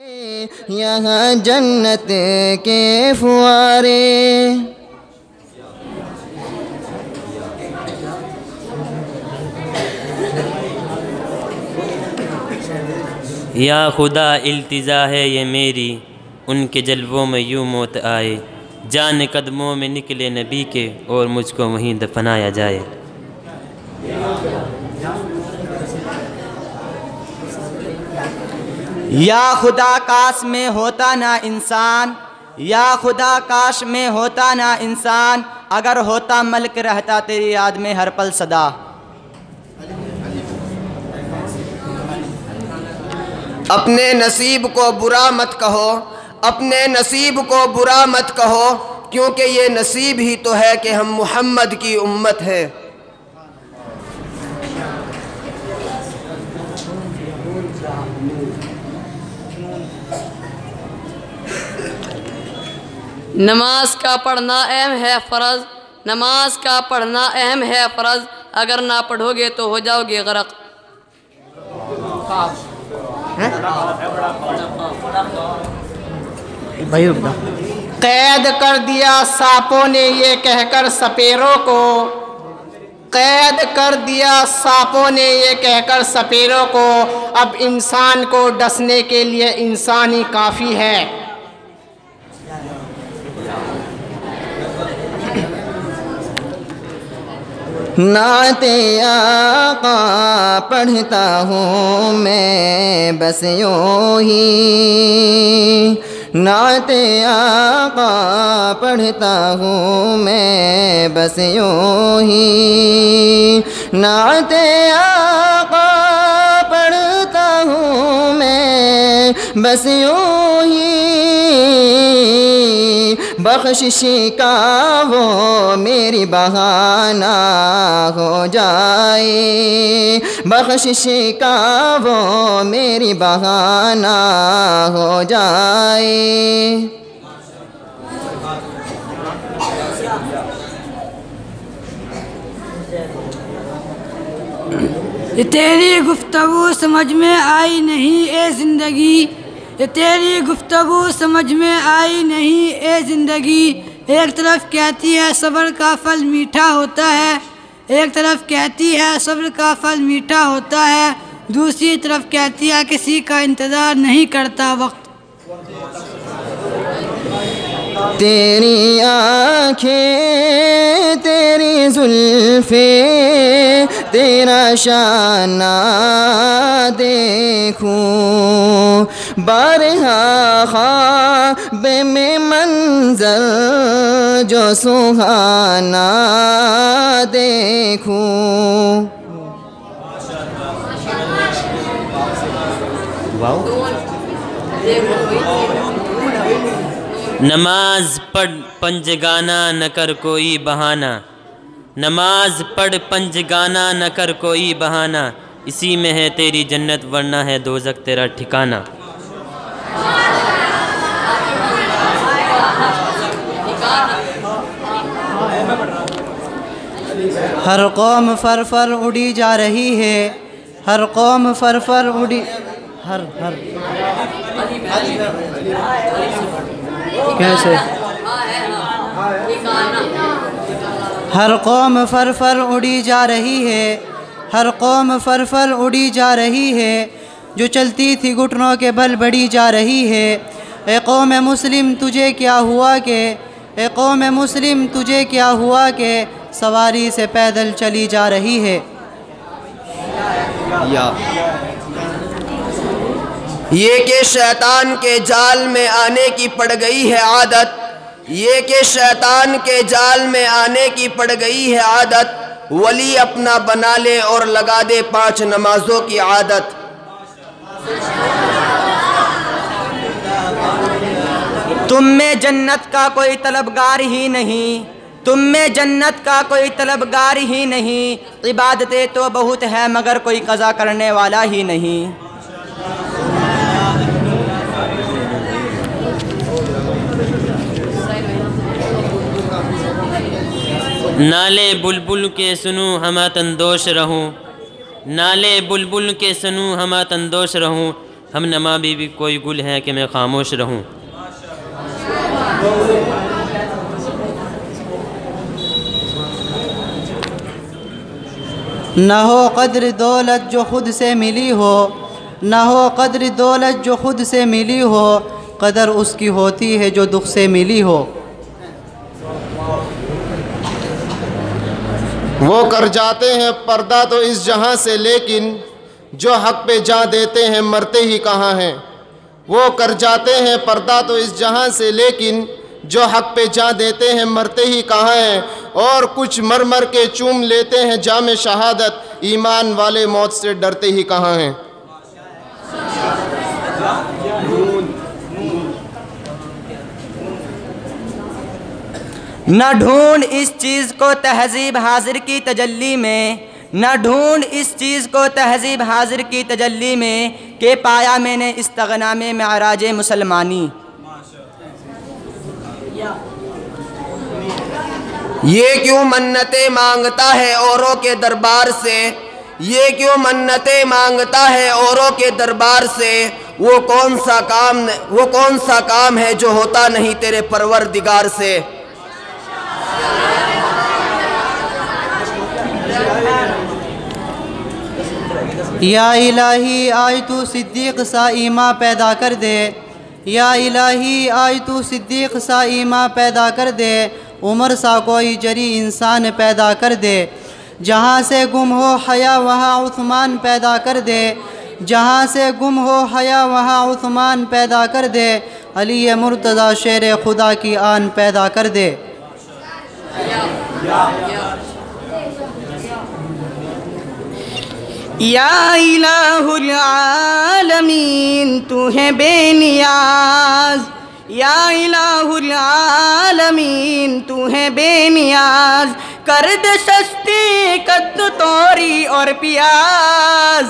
यहाँ जन्नत के फुआरे। या खुदा इल्तिजा है ये मेरी, उनके जलवों में यूँ मौत आए। जान कदमों में निकले नबी के, और मुझको वहीं दफनाया जाए। या खुदा काश में होता ना इंसान, या खुदा काश में होता ना इंसान, अगर होता मल्क रहता तेरी याद में हर पल सदा। अपने नसीब को बुरा मत कहो, अपने नसीब को बुरा मत कहो, क्योंकि ये नसीब ही तो है कि हम मोहम्मद की उम्मत है। नमाज का पढ़ना अहम है फ़र्ज़, नमाज का पढ़ना अहम है फ़र्ज़, अगर ना पढ़ोगे तो हो जाओगे गरक। कैद कर दिया सांपों ने ये कहकर सपेरों को, कैद कर दिया सांपों ने ये कहकर सपेरों को, अब इंसान को डसने के लिए इंसान ही काफ़ी है। नाते आका पढ़ता हूँ मैं बस यूँ ही, नाते आका पढ़ता हूँ मैं बस यूँ ही, नाते आका पढ़ता हूँ मैं बस यूँ ही। बख्शिश का वो मेरी बहाना हो जाए, बख्शिश का वो मेरी बहाना हो जाए। तेरी गुफ्तगू समझ में आई नहीं ए ज़िंदगी, तेरी गुफ्तगू समझ में आई नहीं ए ज़िंदगी। एक तरफ कहती है सब्र का फल मीठा होता है, एक तरफ कहती है सब्र का फल मीठा होता है, दूसरी तरफ कहती है किसी का इंतज़ार नहीं करता वक्त। तेरी आँखें तेरी जुल्फ़े तेरा शाना देखूं, बारहा ख्वाब में मंज़र जो सुहाना देखूं। नमाज पढ़ पंजगाना न कर कोई बहाना, नमाज पढ़ पंजगाना न कर कोई बहाना, इसी में है तेरी जन्नत वरना है दोज़ख तेरा ठिकाना। हर कौम फर फर उड़ी जा रही है, हर कौम फर फर उड़ी, हर कैसे हर कौम फर फर उड़ी जा रही है, हर कौम फर फर उड़ी जा रही है, जो चलती थी घुटनों के बल बढ़ी जा रही है। ए कौम मुस्लिम तुझे क्या हुआ के, ए कौम मुस्लिम तुझे क्या हुआ के, सवारी से पैदल चली जा रही है। ये कि शैतान के जाल में आने की पड़ गई है आदत, ये कि शैतान के जाल में आने की पड़ गई है आदत, वली अपना बना ले और लगा दे 5 नमाजों की आदत। तुम में जन्नत का कोई तलबगार ही नहीं, तुम में जन्नत का कोई तलबगार ही नहीं, इबादतें तो बहुत है मगर कोई कज़ा करने वाला ही नहीं। नाले बुलबुल के सुनूं हमा तंदोश रहूं, नाले बुलबुल के सुनूं हमा तंदोश रहूं, हम नमा भी कोई गुल हैं कि मैं खामोश रहूं। न हो कद्र दौलत जो खुद से मिली हो, न हो कद्र दौलत जो खुद से मिली हो, कदर उसकी होती है जो दुख से मिली हो। वो कर जाते हैं पर्दा तो इस जहां से, लेकिन जो हक पे जान देते हैं मरते ही कहाँ हैं। वो कर जाते हैं पर्दा तो इस जहां से, लेकिन जो हक पे जान देते हैं मरते ही कहाँ हैं। और कुछ मर मर के चूम लेते हैं जाम शहादत, ईमान वाले मौत से डरते ही कहाँ हैं। न ढूंढ इस चीज़ को तहज़ीब हाजिर की तजल्ली में, न ढूंढ इस चीज़ को तहज़ीब हाजिर की तजल्ली में, के पाया मैंने इस्तग़ना में मेराज मुसलमानी। ये क्यों मन्नतें मांगता है औरों के दरबार से, ये क्यों मन्नतें मांगता है औरों के दरबार से। वो कौन सा काम है जो होता नहीं तेरे परवरदिगार से। या इलाही आज तू सिद्दीक़ सा ईमा पैदा कर दे, या इलाही आज तू सिद्दीक़ सा ईमा पैदा कर दे। उमर सा कोई जरी इंसान पैदा कर दे, जहाँ से गुम हो हया वहाँ उस्मान पैदा कर दे, जहाँ से गुम हो हया वहाँ उस्मान पैदा कर दे। अली मुर्तज़ा शेर खुदा की आन पैदा कर दे। या इलाहुल आलमीन तू है बेनियाज, या इलाहुल आलमीन तू है बेनियाज। कर दे सस्ती कद तोरी और प्याज।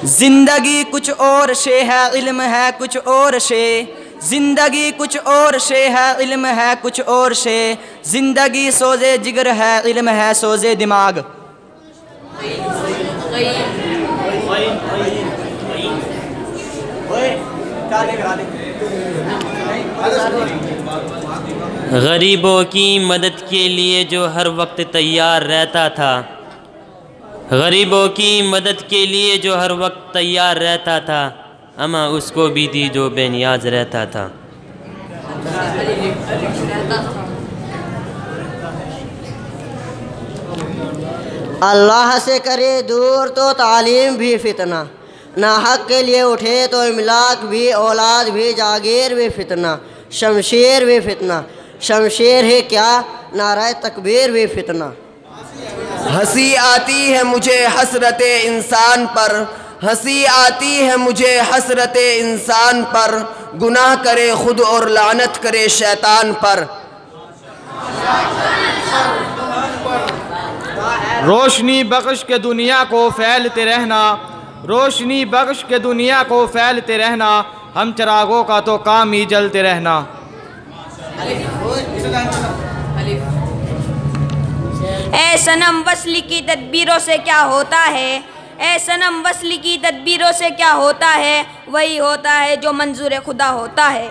जिंदगी कुछ और शे है, इल्म है कुछ और शे। जिंदगी कुछ और शे है, इल्म है कुछ और शे। जिंदगी सोजे जिगर है, इल्म है सोजे दिमाग। गरीबों की मदद के लिए जो हर वक्त तैयार रहता था, गरीबों की मदद के लिए जो हर वक्त तैयार रहता था, अमा उसको भी दी जो बेनियाज रहता था। अल्लाह से करे दूर तो तालीम भी फितना, ना हक के लिए उठे तो इमलाक भी, औलाद भी, जागीर भी फितना, शमशेर भी फितना। शमशेर है क्या नाराए तकबीर भी फितना। हंसी आती है मुझे हसरत इंसान पर, हंसी आती है मुझे हसरत इंसान पर। गुनाह करे खुद और लानत करे शैतान पर। रोशनी बख्श के दुनिया को फैलते रहना, रोशनी बख्श के दुनिया को फैलते रहना। हम चिरागों का तो काम ही जलते रहना। ए सनम वस्ली की तदबीरों से क्या होता है, ए सनम वस्ली की तदबीरों से क्या होता है। वही होता है जो मंजूर खुदा होता है।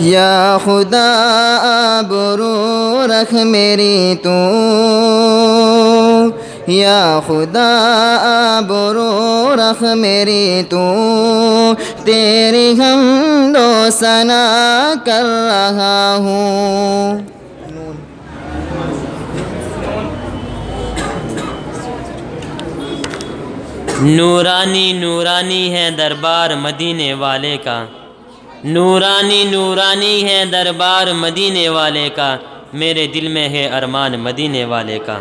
या खुदा आबरू रख मेरी तू, या खुदा आबरू रख मेरी तू। तेरी हमदो सना कर रहा हूँ। नूरानी नूरानी है दरबार मदीने वाले का, नूरानी नूरानी है दरबार मदीने वाले का। मेरे दिल में है अरमान मदीने वाले का।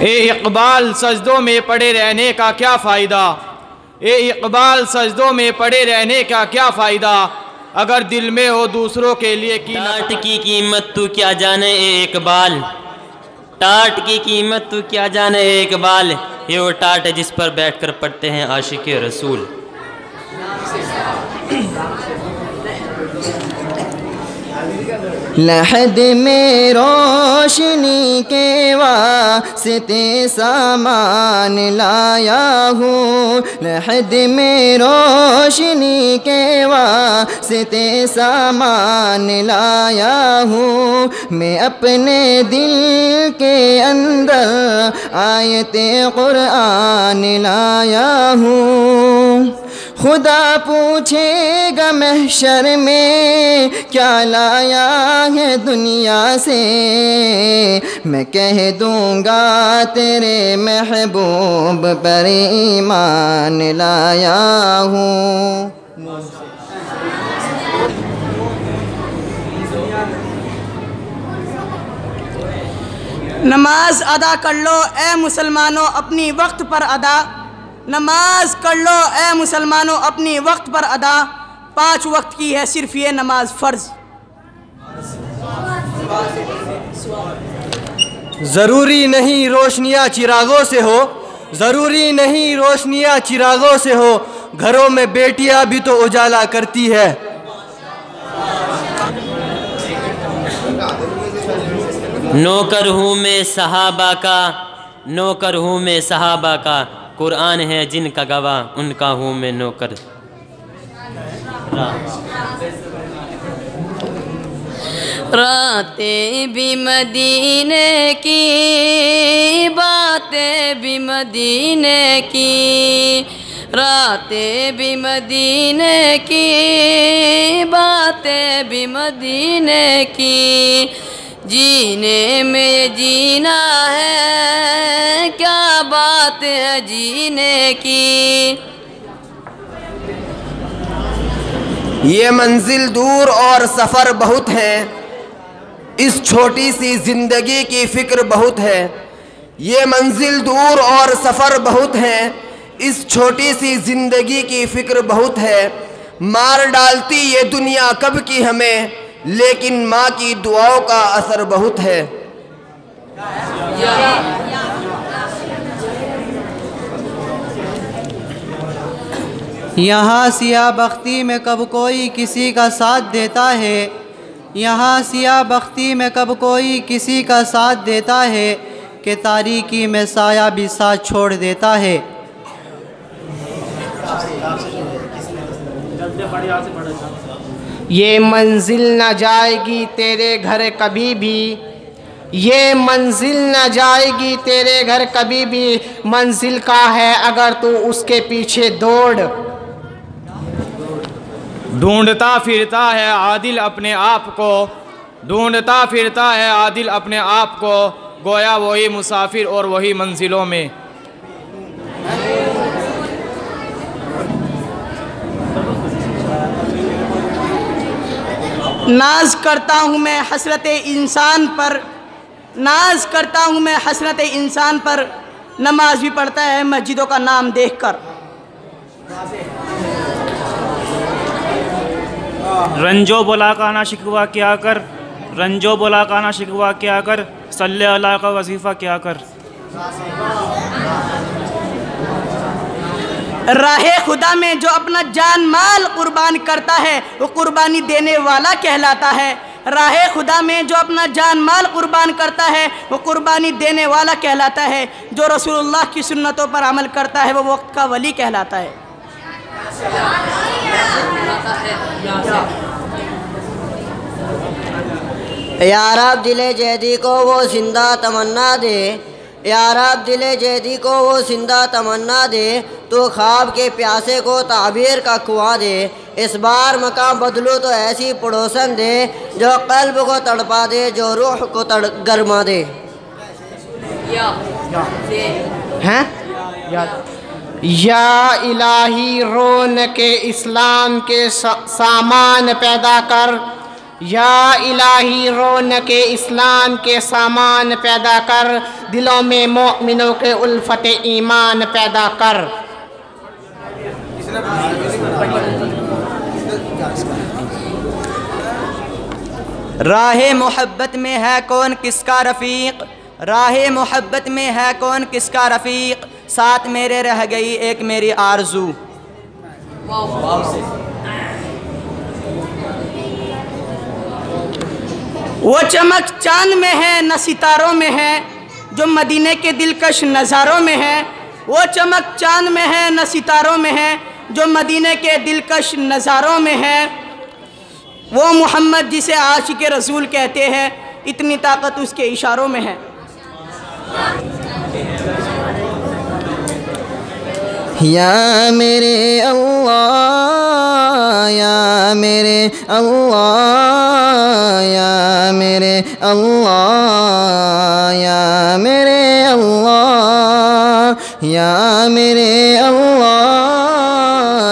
ए इकबाल सजदों में पड़े रहने का क्या फ़ायदा, ए इकबाल सजदों में पड़े रहने का क्या फ़ायदा। अगर दिल में हो दूसरों के लिए टाट की कीमत तू क्या जाने ए इकबाल, टाट की कीमत तू क्या जाने ए इकबाल, ये वो टाट है जिस पर बैठकर पढ़ते हैं आशिक़ रसूल। लहद में रोशनी के वास्ते सामान लाया हूँ, लहद में रोशनी के वास्ते सामान लाया हूँ। मैं अपने दिल के अंदर आयते कुरान लाया हूँ। खुदा पूछेगा महशर में क्या लाया है दुनिया से, मैं कह दूंगा तेरे महबूब पर ईमान लाया हूँ। नमाज अदा कर लो ए मुसलमानों अपनी वक्त पर अदा, नमाज कर लो ए मुसलमानों अपनी वक्त पर अदा। 5 वक्त की है सिर्फ ये नमाज फ़र्ज़। ज़रूरी नहीं रोशनियाँ चिरागों से हो, ज़रूरी नहीं रोशनियाँ चिरागों से हो, घरों में बेटियाँ भी तो उजाला करती है। नौकर हूँ मैं सहाबा का, नौकर हूँ मैं सहाबा का, कुरान है जिनका गवाह उनका हूँ मैं नौकर। रातें भी मदीने की, बातें भी मदीने की, रातें भी मदीने की, बातें भी मदीने की। जीने में जीना है क्या बात है जीने की। ये मंजिल दूर और सफ़र बहुत है, इस छोटी सी ज़िंदगी की फ़िक्र बहुत है। ये मंजिल दूर और सफ़र बहुत है, इस छोटी सी ज़िंदगी की फ़िक्र बहुत है। मार डालती ये दुनिया कब की हमें, लेकिन माँ की दुआओं का असर बहुत है। यहाँ सिया बख्ती में कब कोई किसी का साथ देता है, यहाँ सिया बख्ती में कब कोई किसी का साथ देता है, कि तारीकी में साया भी साथ छोड़ देता है। ये मंजिल न जाएगी तेरे घर कभी भी, ये मंजिल न जाएगी तेरे घर कभी भी, मंजिल का है अगर तू उसके पीछे दौड़। ढूंढता फिरता है आदिल अपने आप को, ढूंढता फिरता है आदिल अपने आप को, गोया वही मुसाफिर और वही मंजिलों में। नाज करता हूँ मैं हसरत इंसान पर, नाज करता हूँ मैं हसरत इंसान पर, नमाज भी पढ़ता है मस्जिदों का नाम देखकर। रंजो बुला का ना शिकवा क्या कर, रंजो बुला का ना शिकवा क्या कर, सल्ले अला का वजीफ़ा क्या कर। राहे खुदा में जो अपना जान माल कुर्बान करता है वो कुर्बानी देने वाला कहलाता है। राहे खुदा में जो अपना जान माल कुर्बान करता है वो कुर्बानी देने वाला कहलाता है। जो रसूलुल्लाह की सुन्नतों पर अमल करता है वो वक्त का वली कहलाता है। या रब दिले जैदी को वो जिंदा तमन्ना दे, या रब दिले जैदी को वो जिंदा तमन्ना दे, तो ख्वाब के प्यासे को ताबीर का कुआं दे। इस बार मकाम बदलो तो ऐसी पड़ोसन दे, जो कल्ब को तड़पा दे, जो रूह को गरमा दे। हैं? या इलाही रोन के इस्लाम के सामान पैदा कर, या इलाही रोन के इस्लाम के सामान पैदा कर, दिलों में मोमिनों के उल्फत ईमान पैदा कर। राहे मोहब्बत में है कौन किसका रफ़ीक, राहे मोहब्बत में है कौन किसका रफ़ीक, साथ मेरे रह गई एक मेरी आरज़ू। वो चमक चांद में है न सितारों में है, जो मदीने के दिलकश नज़ारों में है। वो चमक चांद में है न सितारों में है, जो मदीने के दिलकश नज़ारों में है। वो मोहम्मद जिसे आशिक रसूल कहते हैं, इतनी ताकत उसके इशारों में है। या मेरे अल्लाह, या मेरे अल्लाह, या मेरे अल्लाह, या मेरे अल्लाह, या मेरे अल्लाह,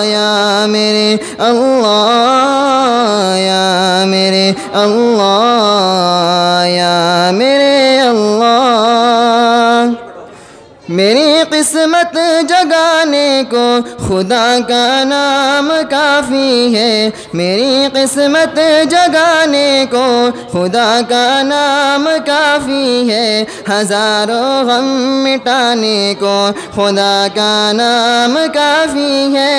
या मेरे अल्लाह, या मेरे अल्लाह, या मेरे अल्लाह। मेरी किस्मत जगाने को खुदा का नाम काफ़ी है, मेरी किस्मत जगाने को खुदा का नाम काफ़ी है, हज़ारों गम मिटाने को खुदा का नाम काफ़ी है।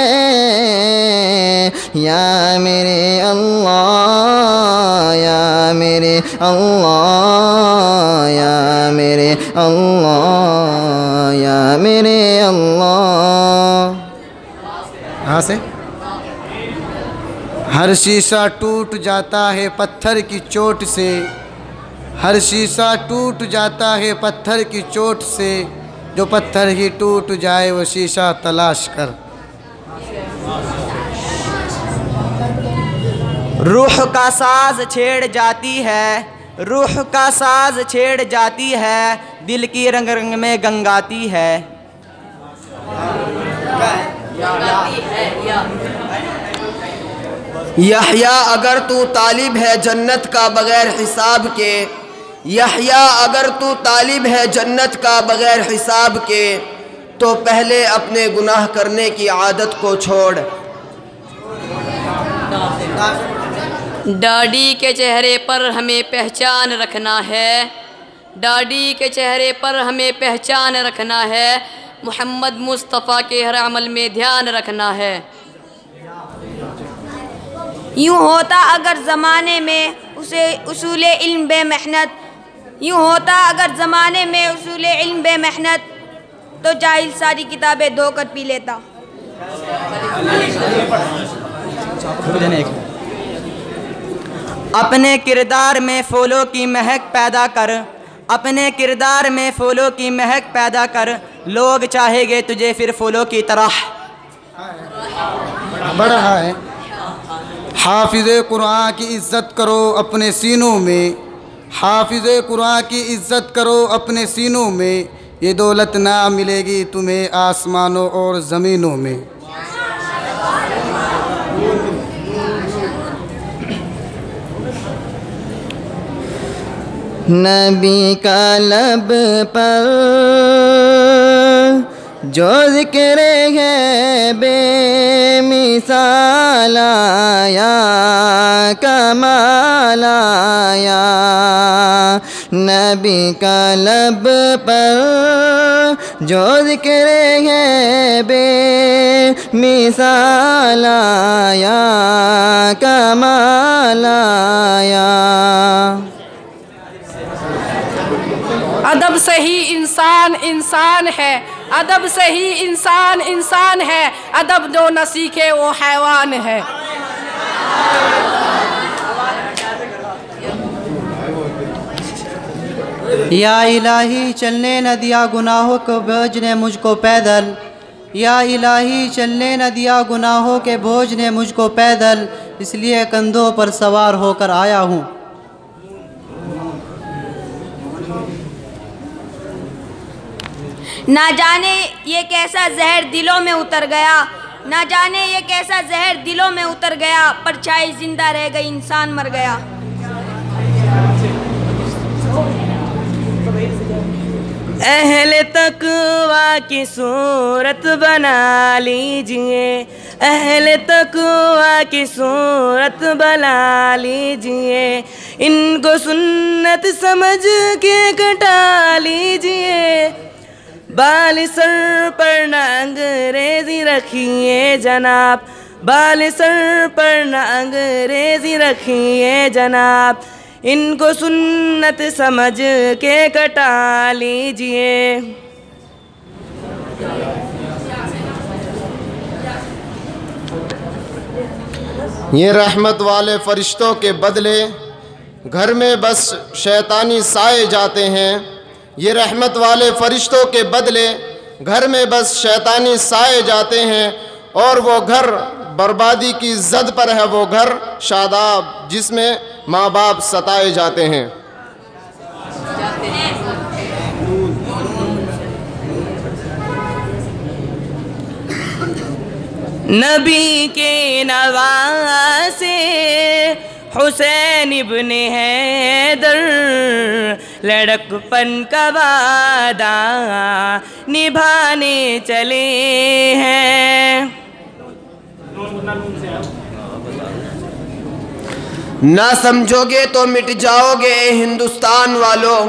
या मेरे अल्लाह, या मेरे अल्लाह, या मेरे अल्लाह, या मेरे अल्लाह। यहाँ से हर शीशा टूट जाता है पत्थर की चोट से, हर शीशा टूट जाता है पत्थर की चोट से, जो पत्थर ही टूट जाए वो शीशा तलाश कर। रूह का साज छेड़ जाती है, रूह का साज छेड़ जाती है, दिल की रंग रंग में गंगाती है। यहया अगर तू तालिब है जन्नत का बग़ैर हिसाब के, यहया अगर तू तालिब है जन्नत का बग़ैर हिसाब के, तो पहले अपने गुनाह करने की आदत को छोड़। दाढ़ी के चेहरे पर हमें पहचान रखना है, दाढ़ी के चेहरे पर हमें पहचान रखना है, मोहम्मद मुस्तफ़ा के हर अमल में ध्यान रखना है। यूँ होता अगर ज़माने में उसे उसूले इल्म बेमेहनत, यूँ होता अगर ज़माने में उसूले इल्म बेमेहनत, तो जाहिल सारी किताबें धोकर पी लेता। अपने किरदार में फूलों की महक पैदा कर, अपने किरदार में फूलों की महक पैदा कर, लोग चाहेंगे तुझे फिर फूलों की तरह। बढ़ा है। हाफिज़े कुरान की इज़्ज़त करो अपने सीनों में, हाफिज़े कुरान की इज़्ज़त करो अपने सीनों में, ये दौलत ना मिलेगी तुम्हें आसमानों और ज़मीनों में। नबी का लब पर जो ज़िक्र है बेमिसाल आया, कमाल आया। नबी का लब पर जो ज़िक्र है बेमिसाल आया, कमाल आया। अदब से ही इंसान इंसान है, अदब से ही इंसान इंसान है, अदब जो न सीखे वो हैवान है। या इलाही चलने न दिया गुनाहों को बोझ ने मुझको पैदल, या इलाही चलने न दिया गुनाहों के बोझ ने मुझको पैदल, इसलिए कंधों पर सवार होकर आया हूँ। ना जाने ये कैसा जहर दिलों में उतर गया, ना जाने ये कैसा जहर दिलों में उतर गया, परछाई जिंदा रह गई इंसान मर गया। अहले तकवा की सूरत बना लीजिए, अहले तकवा की सूरत बना लीजिए, इनको सुन्नत समझ के कटा लीजिए, बाल सर पर न अंग्रेजी रखिए जनाब, बाल सर पर न अंग्रेजी रखिए जनाब, इनको सुन्नत समझ के कटा लीजिए। ये रहमत वाले फरिश्तों के बदले घर में बस शैतानी साए जाते हैं, ये रहमत वाले फरिश्तों के बदले घर में बस शैतानी साए जाते हैं, और वो घर बर्बादी की जद पर है, वो घर शादाब जिसमें माँ बाप सताए जाते हैं। नबी के नवासे हुसैन इब्ने हैदर लड़कपन का वादा निभाने चले हैं। ना समझोगे तो मिट जाओगे हिंदुस्तान वालों,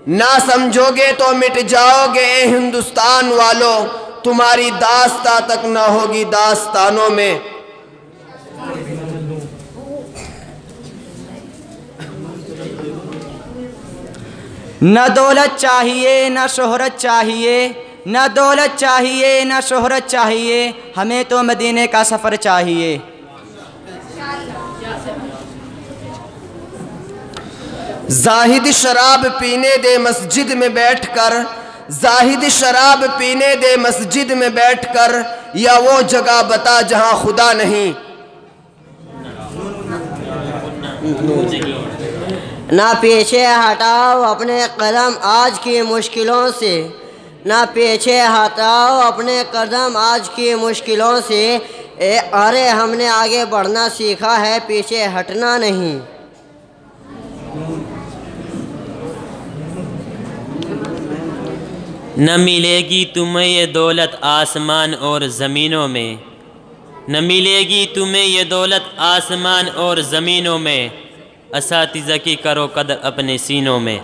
ना समझोगे तो मिट जाओगे हिंदुस्तान वालों, तुम्हारी दास्तां तक ना होगी दास्तानों में। न दौलत चाहिए न शोहरत चाहिए, न दौलत चाहिए न शोहरत चाहिए, हमें तो मदीने का सफ़र चाहिए। जाहिद शराब पीने दे मस्जिद में बैठकर, जाहिद शराब पीने दे मस्जिद में बैठकर, या वो जगह बता जहां खुदा नहीं। ना पीछे हटाओ अपने कदम आज की मुश्किलों से, ना पीछे हटाओ अपने कदम आज की मुश्किलों से, अरे हमने आगे बढ़ना सीखा है पीछे हटना नहीं। न मिलेगी तुम्हें ये दौलत आसमान और ज़मीनों में, न मिलेगी तुम्हें ये दौलत आसमान और ज़मीनों में, असातिज़ा की करो कदर अपने सीनों में।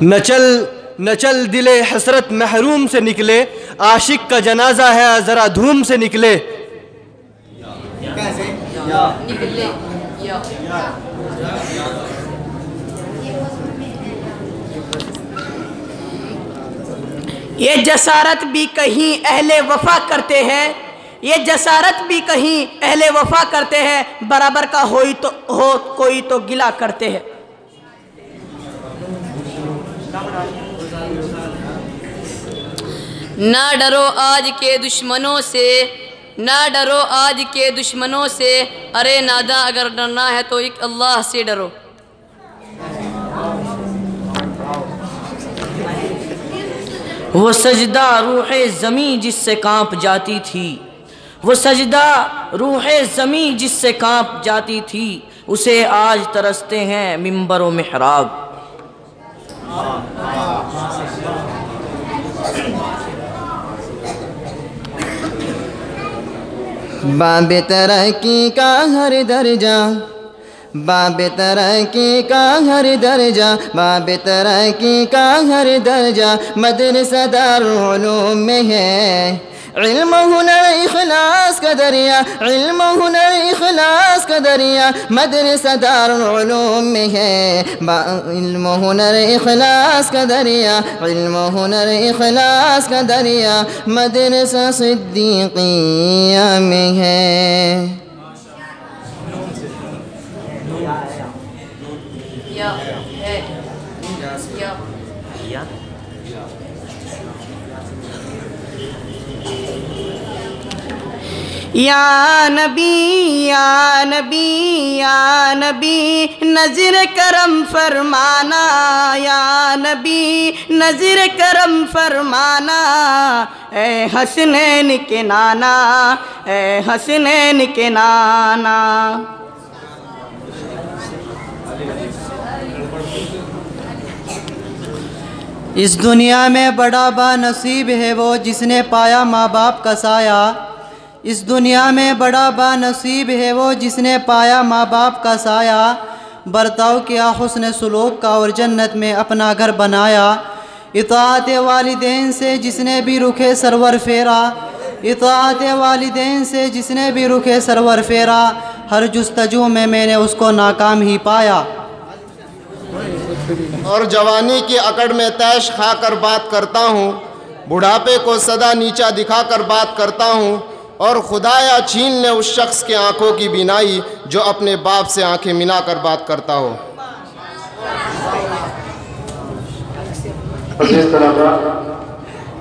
न चल दिले हसरत महरूम से निकले, आशिक का जनाजा है ज़रा धूम से निकले। ये जसारत भी कहीं अहले वफा करते हैं, ये जसारत भी कहीं अहले वफा करते हैं, बराबर का हो कोई तो गिला करते हैं। ना डरो आज के दुश्मनों से, ना डरो आज के दुश्मनों से, अरे नादा अगर डरना है तो एक अल्लाह से डरो। वो सजदा रूहे ज़मीं जिससे कांप जाती थी, वो सजदा रूहे ज़मीं जिससे कांप जाती थी, उसे आज तरसते हैं मिंबर व मिहराब। बाबे तरक्की का हर दर्जा, बाबे तरक्की का हर दर्जा, बाबे तरक्की का हर दर्जा मदरसा दारुल उलूम में है। इल्म हुनर इखलास का दरिया, इल्म हुनर इखलास का दरिया मदरसा दारुल उलूम में है। इल्म हुनर इखलास का दरिया, इल्म हुनर इखलास का दरिया मदरसा सिद्दीक़िया में है। या नबी या नबी या नबी नज़र करम फरमाना, या नबी नज़र करम फरमाना, ए हसनैन के नाना, ए हसनैन के नाना। इस दुनिया में बड़ा बानसीब है वो जिसने पाया माँ बाप का साया। इस दुनिया में बड़ा बानसीब है वो जिसने पाया माँ बाप का साया। बर्ताव किया हुस्न सुलूक का और जन्नत में अपना घर बनाया। इताअत वालिदैन से जिसने भी रुखे सरवर फेरा। इताअत वालिदैन से जिसने भी रुखे सरवर फेरा। हर जुस्तजू में मैंने उसको नाकाम ही पाया। और जवानी की अकड़ में तैश खाकर बात करता हूँ, बुढ़ापे को सदा नीचा दिखाकर बात करता हूँ। और खुदाया छीन ले उस शख्स के आंखों की बीनाई जो अपने बाप से आंखें मिलाकर बात करता हो। अजीज तलबा,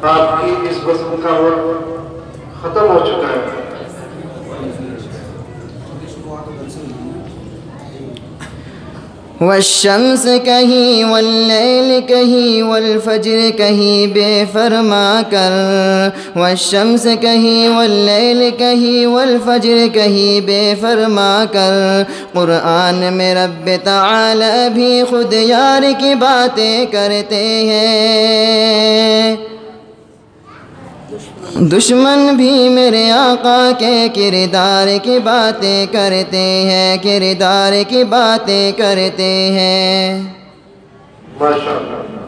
आपकी इस बज़्म का वक्त ख़त्म हो चुका है। वश्शम्स कहीं वल्लैल कहीं वल्फज्र कहीं बेफरमा कर। वश्शम्स कहीं वल्लैल कहीं वल्फज्र कहीं बेफरमा कर। कुरान में रब तआला भी खुद यार की बातें करते हैं। दुश्मन भी मेरे आका के किरदार की बातें करते हैं, किरदार की बातें करते हैं। माशाअल्लाह।